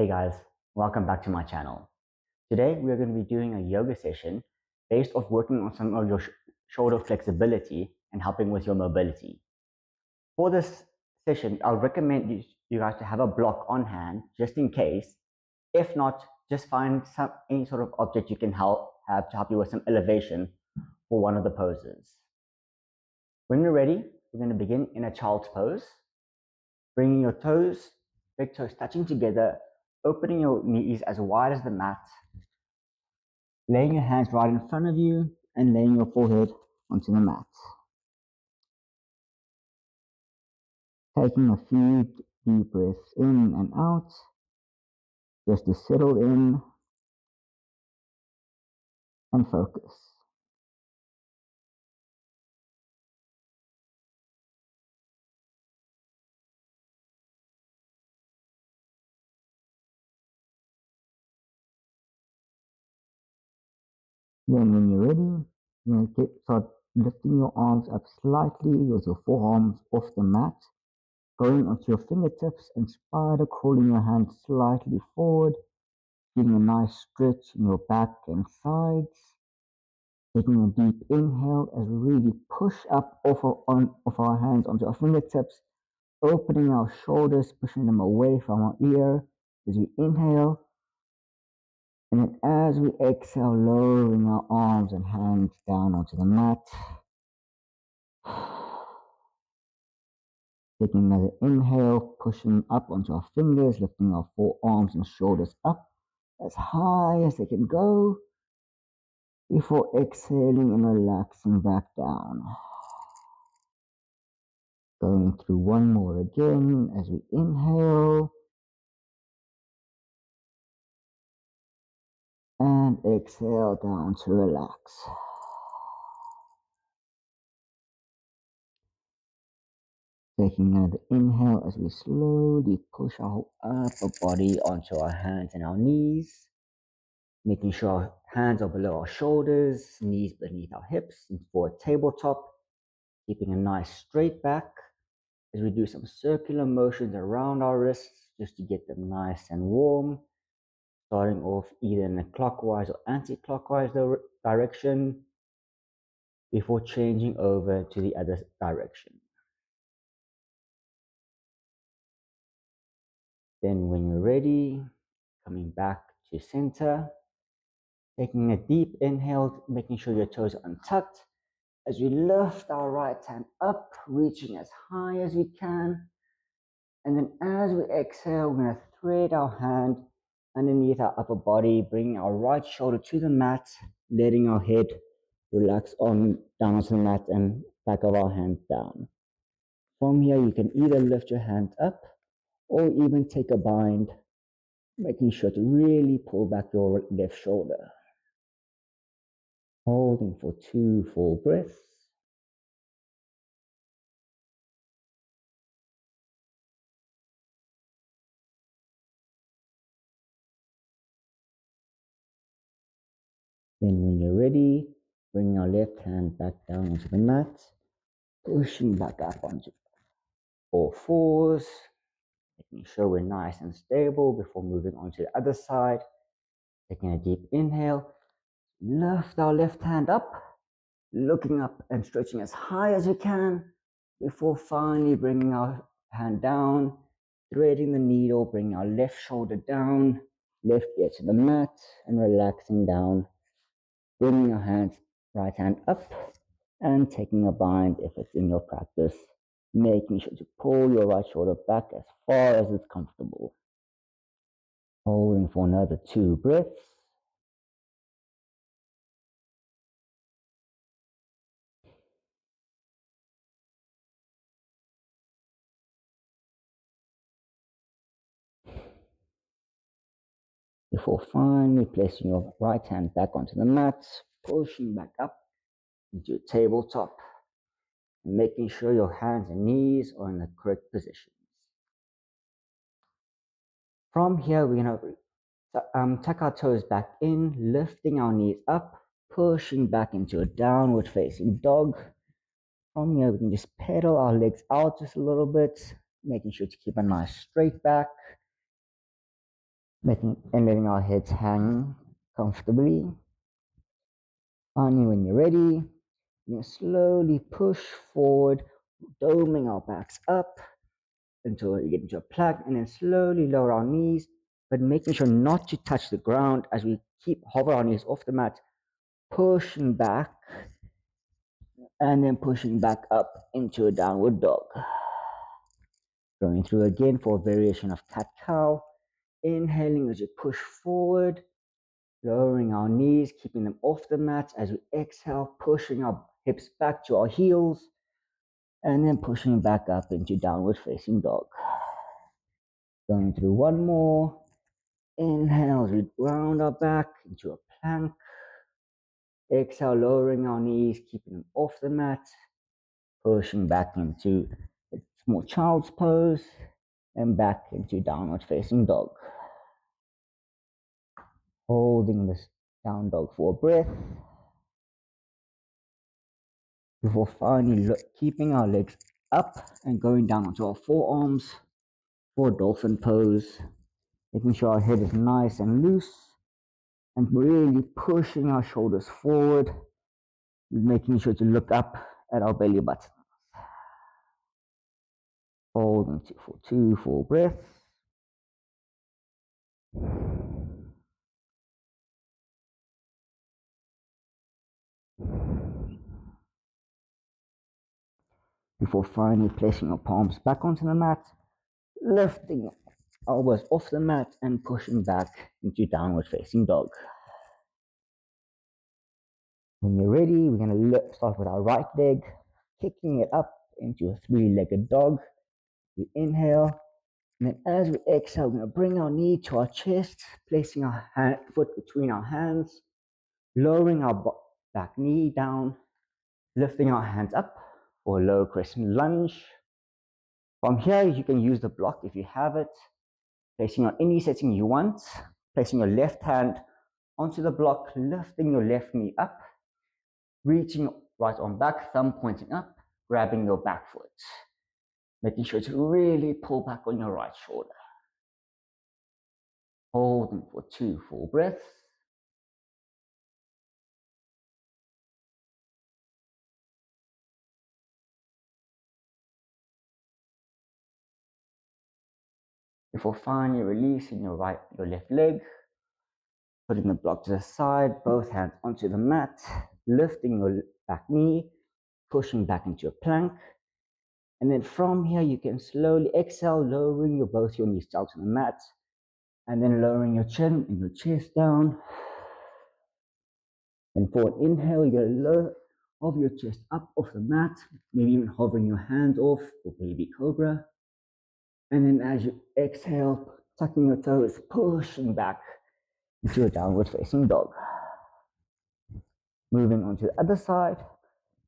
Hey guys, welcome back to my channel. Today we are going to be doing a yoga session based off working on some of your shoulder flexibility and helping with your mobility. For this session, I'll recommend you guys to have a block on hand just in case. If not, just find any sort of object you can have to help you with some elevation for one of the poses. When you're ready, we're going to begin in a child's pose, bringing your toes, big toes touching together, opening your knees as wide as the mat, laying your hands right in front of you and laying your forehead onto the mat. Taking a few deep breaths in and out, just to settle in and focus. Then when you're ready, you're going to start lifting your arms up slightly with your forearms off the mat, going onto your fingertips and spider crawling your hands slightly forward, getting a nice stretch in your back and sides. Taking a deep inhale as we really push up off our hands onto our fingertips, opening our shoulders, pushing them away from our ear as we inhale. And then as we exhale, lowering our arms and hands down onto the mat. Taking another inhale, pushing up onto our fingers, lifting our forearms and shoulders up as high as they can go before exhaling and relaxing back down. Going through one more again as we inhale and exhale down to relax. Taking another inhale as we slowly push our upper body onto our hands and our knees, making sure our hands are below our shoulders, knees beneath our hips, for a tabletop, keeping a nice straight back as we do some circular motions around our wrists just to get them nice and warm, starting off either in a clockwise or anti-clockwise direction before changing over to the other direction. Then when you're ready, coming back to center, taking a deep inhale, making sure your toes are untucked as we lift our right hand up, reaching as high as we can. And then as we exhale, we're going to thread our hand underneath our upper body, bringing our right shoulder to the mat, letting our head relax on down onto the mat and back of our hand down. From here, you can either lift your hand up or even take a bind, making sure to really pull back your left shoulder. Holding for 2 full breaths. Then when you're ready, bring your left hand back down onto the mat, pushing back up onto all fours, making sure we're nice and stable before moving on to the other side. Taking a deep inhale, lift our left hand up, looking up and stretching as high as we can before finally bringing our hand down, threading the needle, bringing our left shoulder down, left ear to the mat, and relaxing down, bringing our right hand up, and taking a bind if it's in your practice, making sure to pull your right shoulder back as far as it's comfortable. Holding for another 2 breaths. Before finally placing your right hand back onto the mat, pushing back up into your tabletop, and making sure your hands and knees are in the correct positions. From here, we're going to tuck our toes back in, lifting our knees up, pushing back into a downward facing dog. From here, we can just pedal our legs out just a little bit, making sure to keep a nice straight back. letting our heads hang comfortably. Finally, when you're ready, you slowly push forward, doming our backs up until we get into a plank, and then slowly lower our knees, but making sure not to touch the ground as we keep hover our knees off the mat, pushing back, and then pushing back up into a downward dog. Going through again for a variation of cat-cow. Inhaling as we push forward, lowering our knees, keeping them off the mat as we exhale, pushing our hips back to our heels, and then pushing back up into downward facing dog. Going through one more. Inhale as we round our back into a plank. Exhale, lowering our knees, keeping them off the mat, pushing back into a small child's pose, and back into downward facing dog. Holding this down dog for a breath. Before finally keeping our legs up and going down onto our forearms for dolphin pose. Making sure our head is nice and loose and really pushing our shoulders forward. Making sure to look up at our belly button. Holding for 2 full breaths. Before finally placing our palms back onto the mat, lifting elbows off the mat and pushing back into downward facing dog. When you're ready, we're going to start with our right leg, kicking it up into a 3-legged dog. We inhale, and then as we exhale, we're going to bring our knee to our chest, placing our foot between our hands, lowering our back knee down, lifting our hands up for a low crescent lunge. From here, you can use the block if you have it, placing on any setting you want, placing your left hand onto the block, lifting your left knee up, reaching right arm back, thumb pointing up, grabbing your back foot, making sure to really pull back on your right shoulder. Holding for 2 full breaths. Before finally releasing your left leg, putting the block to the side, both hands onto the mat, lifting your back knee, pushing back into a plank. And then from here, you can slowly exhale, lowering both your knees down to the mat, and then lowering your chin and your chest down. And for an inhale, you're going to hover your chest up off the mat, maybe even hovering your hands off for baby cobra. And then as you exhale, tucking your toes, pushing back into a downward facing dog. Moving on to the other side,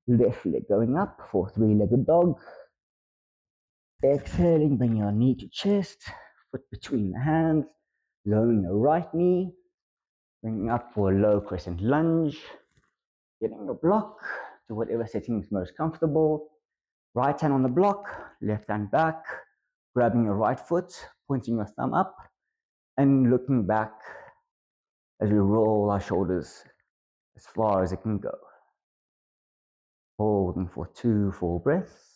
left leg going up for 3-legged dog. Exhaling, bring your knee to chest, foot between the hands, lowering your right knee, bringing up for a low crescent lunge, getting your block to whatever setting is most comfortable. Right hand on the block, left hand back, grabbing your right foot, pointing your thumb up, and looking back as we roll our shoulders as far as it can go. Holding for 2 full breaths.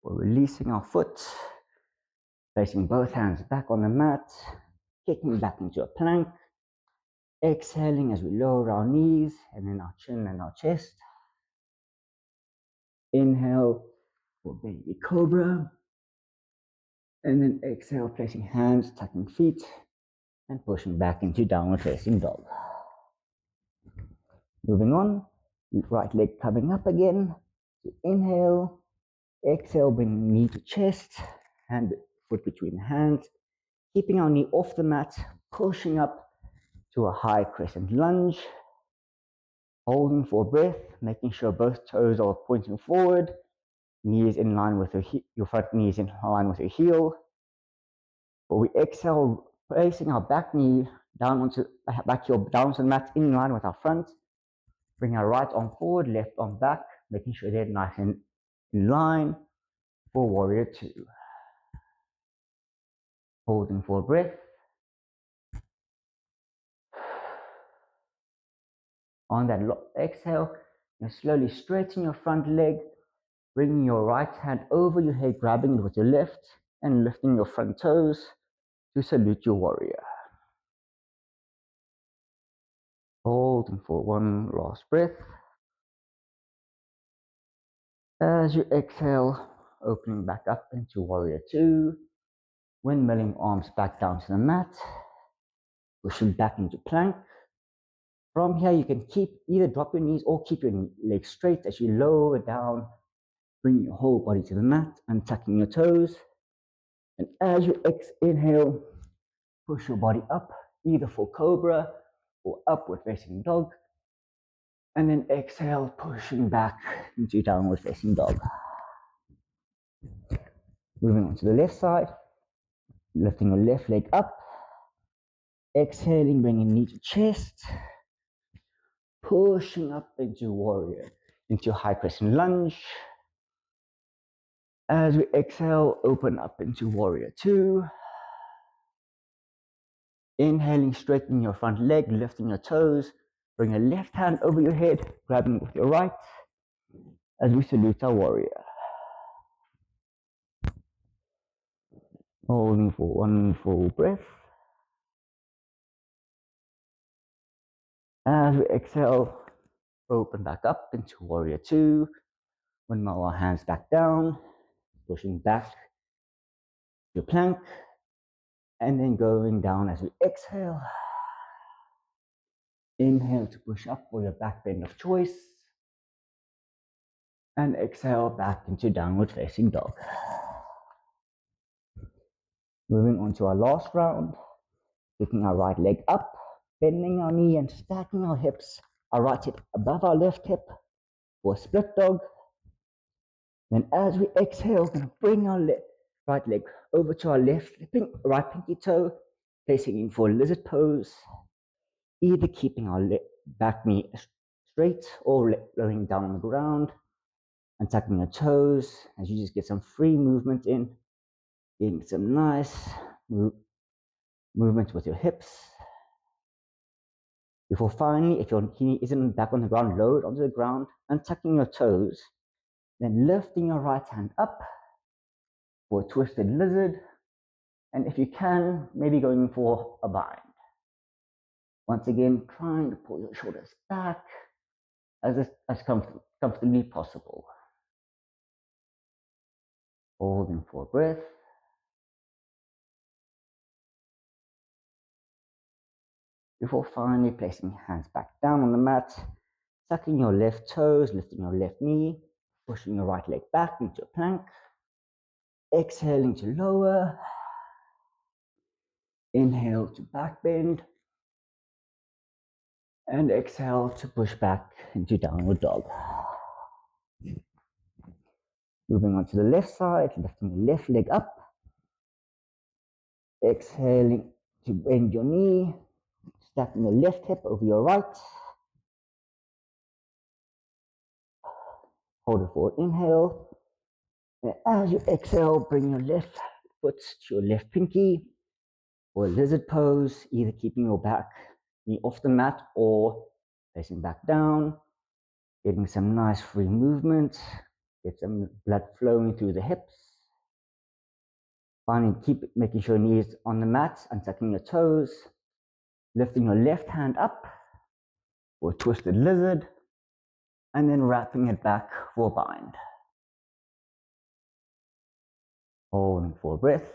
We're releasing our foot, placing both hands back on the mat, kicking back into a plank. Exhaling as we lower our knees and then our chin and our chest. Inhale for baby cobra. And then exhale, placing hands, tucking feet, and pushing back into downward facing dog. Moving on, right leg coming up again. So inhale, exhale, bring knee to chest, hand, foot between the hands, keeping our knee off the mat, pushing up to a high crescent lunge. Holding for breath, making sure both toes are pointing forward, knees in line with your front knees in line with your heel. But we exhale, placing our back knee down onto the mat in line with our front. Bring our right arm forward, left arm back, making sure they're nice and in line for warrior two. Holding for breath. On that exhale, you slowly straighten your front leg, bringing your right hand over your head, grabbing it with your left, and lifting your front toes to salute your warrior. Holding for one last breath. As you exhale, opening back up into warrior two, windmilling arms back down to the mat, pushing back into plank. From here, you can either drop your knees or keep your legs straight as you lower down, bring your whole body to the mat and tucking your toes. And as you inhale, push your body up, either for cobra or upward facing dog. And then exhale, pushing back into downward facing dog. Moving on to the left side, lifting your left leg up, exhaling, bringing knee to chest, pushing up into warrior, into high pressing lunge. As we exhale, open up into warrior two. Inhaling, straightening your front leg, lifting your toes. Bring your left hand over your head, grabbing with your right as we salute our warrior. Holding for one full breath. As we exhale, open back up into warrior two. Windmill our hands back down, pushing back to plank, and then going down as we exhale. Inhale to push up for your back bend of choice. And exhale back into downward facing dog. Moving on to our last round. Picking our right leg up, bending our knee and stacking our hips. Our right hip above our left hip for a split dog. Then as we exhale, we're going to bring our right leg over to our right pinky toe, placing in for lizard pose. Either keeping our back knee straight or lowering down on the ground and tucking your toes as you just get some free movement in, getting some nice movement with your hips. Before finally, if your knee isn't back on the ground, lower it onto the ground and tucking your toes. Then lifting your right hand up for a twisted lizard. And if you can, maybe going for a bind. Once again, trying to pull your shoulders back as comfortably possible. Holding for breath. Before finally placing your hands back down on the mat, tucking your left toes, lifting your left knee, pushing your right leg back into a plank, exhaling to lower, inhale to back bend, and exhale to push back into downward dog. Moving on to the left side, lifting the left leg up, exhaling to bend your knee, stacking the left hip over your right. Hold it for inhale. And as you exhale, bring your left foot to your left pinky for a lizard pose, either keeping your back knee off the mat or facing back down, getting some nice free movement, get some blood flowing through the hips. Finally, keep making sure your knees on the mat and tucking your toes, lifting your left hand up for a twisted lizard, and then wrapping it back for a bind. Holding for a breath.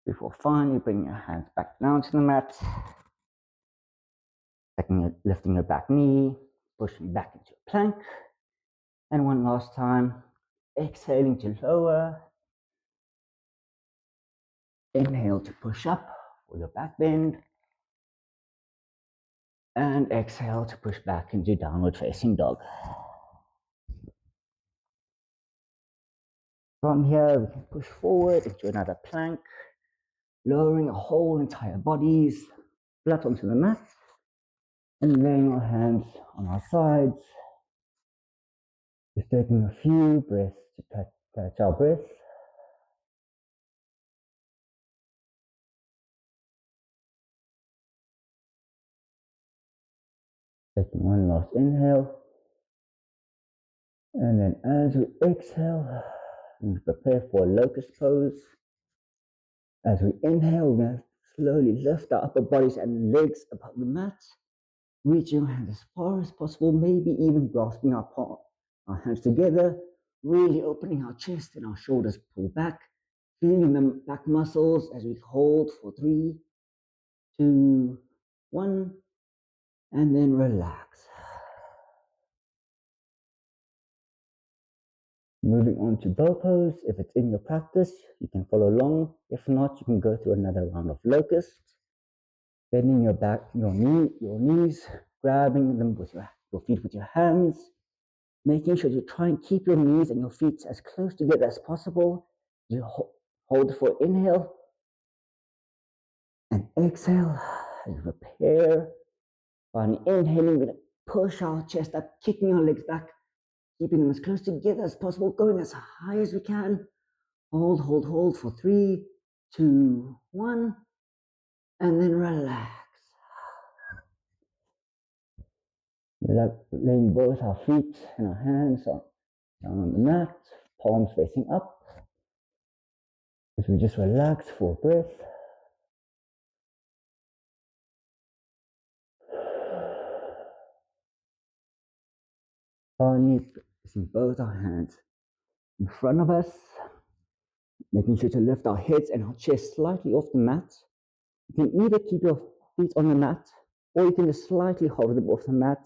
Before finally bringing your hands back down to the mat, lifting your back knee, pushing back into a plank, and one last time, exhaling to lower. Inhale to push up for your back bend, and exhale to push back into downward facing dog. From here, we can push forward into another plank, lowering the whole entire bodies, flat onto the mat and laying our hands on our sides. Just taking a few breaths to catch our breath. Taking one last inhale. And then as we exhale, we prepare for a locust pose. As we inhale, we're going to slowly lift our upper bodies and legs above the mat, reaching our hands as far as possible, maybe even grasping our hands together, really opening our chest and our shoulders pull back, feeling the back muscles as we hold for 3, 2, 1, and then relax. Moving on to bow pose. If it's in your practice, you can follow along. If not, you can go through another round of locust. Bending your back, your knees, grabbing them with your feet with your hands, making sure you try and keep your knees and your feet as close together as possible. You hold for inhale and exhale. You prepare. On inhaling, we're going to push our chest up, kicking our legs back, keeping them as close together as possible, going as high as we can. Hold for 3, 2, 1, and then relax. Laying both our feet and our hands down on the mat, palms facing up. As we just relax for a breath. Finally, placing both our hands in front of us, making sure to lift our heads and our chest slightly off the mat. You can either keep your feet on the mat, or you can just slightly hover them off the mat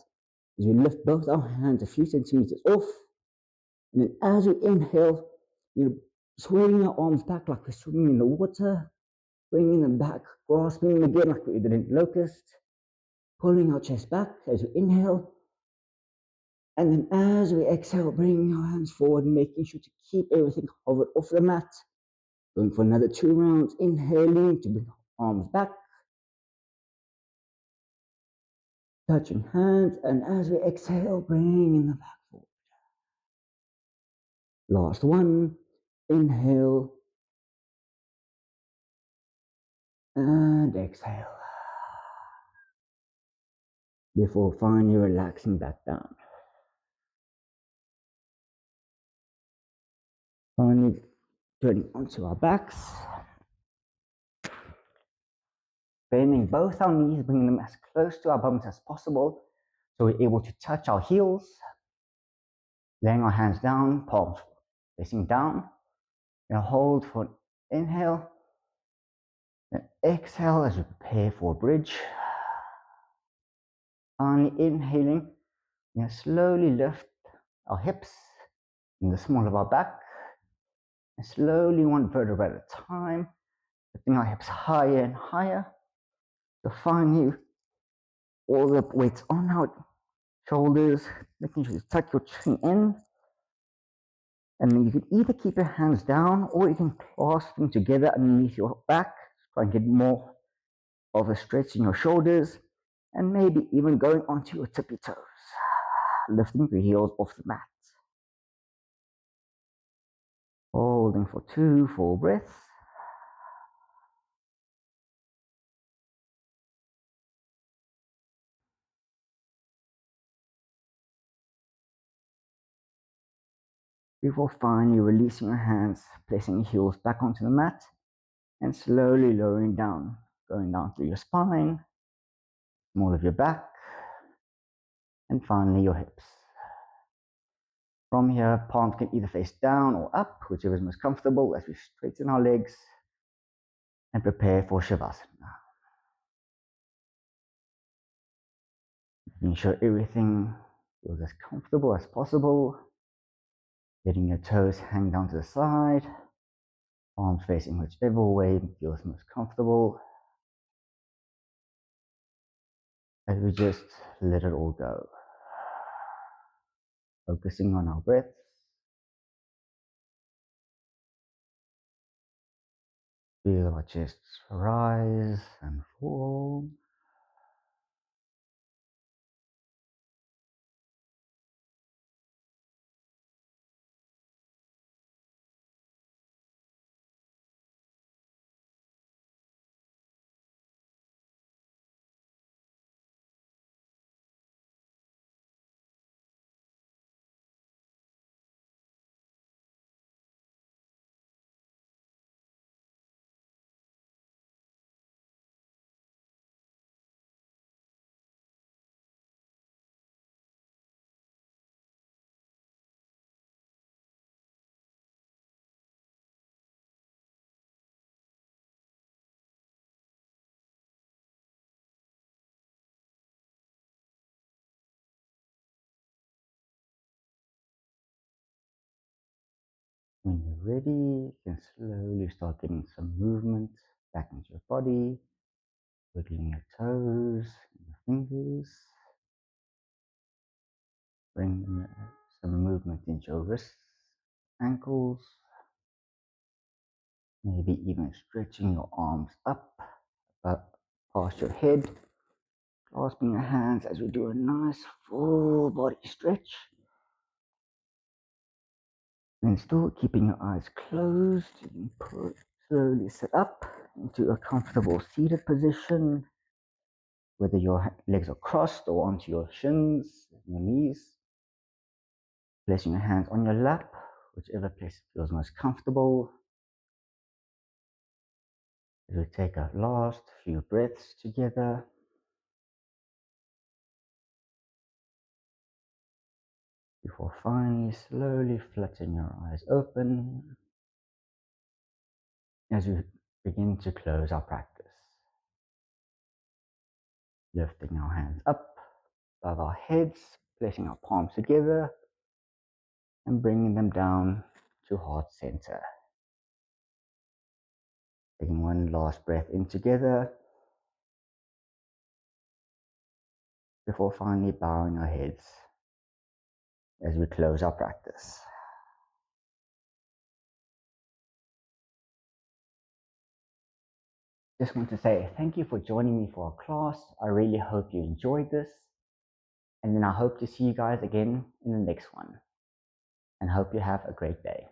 as we lift both our hands a few centimeters off. And then as we inhale, we're swinging our arms back like we're swimming in the water, bringing them back, grasping them again like we did in locust, pulling our chest back as we inhale. And then as we exhale, bringing our hands forward, making sure to keep everything hovered off the mat. Going for another 2 rounds, inhaling to bring our arms back. Touching hands, and as we exhale, bringing them back forward. Last one, inhale, and exhale. Before finally relaxing back down. Finally, turning onto our backs. Bending both our knees, bringing them as close to our bums as possible so we're able to touch our heels. Laying our hands down, palms facing down. Now hold for inhale. Then exhale as we prepare for a bridge. Finally inhaling, slowly lift our hips in the small of our back. And slowly, one vertebra at a time, lifting our hips higher and higher. So finally, all the weights on our shoulders, making sure you tuck your chin in. And then you can either keep your hands down or you can clasp them together underneath your back. Try and get more of a stretch in your shoulders. And maybe even going onto your tippy toes. Lifting the heels off the mat. Holding for 2 full breaths. Before finally releasing your hands, placing your heels back onto the mat, and slowly lowering down, going down through your spine, small of your back, and finally your hips. From here, palms can either face down or up, whichever is most comfortable, as we straighten our legs and prepare for Shavasana. Making sure everything feels as comfortable as possible. Letting your toes hang down to the side, palms facing whichever way feels most comfortable. As we just let it all go. Focusing on our breaths. Feel our chests rise and fall. When you're ready, you can slowly start getting some movement back into your body, wiggling your toes, your fingers, bring some movement into your wrists, ankles, maybe even stretching your arms up past your head, clasping your hands as we do a nice full body stretch. And still keeping your eyes closed, you can slowly sit up into a comfortable seated position, whether your legs are crossed or onto your shins, your knees. Placing your hands on your lap, whichever place feels most comfortable. As we take a last few breaths together. Before finally slowly fluttering your eyes open as we begin to close our practice. Lifting our hands up above our heads, placing our palms together and bringing them down to heart center. Taking one last breath in together before finally bowing our heads as we close our practice. Just want to say thank you for joining me for our class. I really hope you enjoyed this. And then I hope to see you guys again in the next one. And hope you have a great day.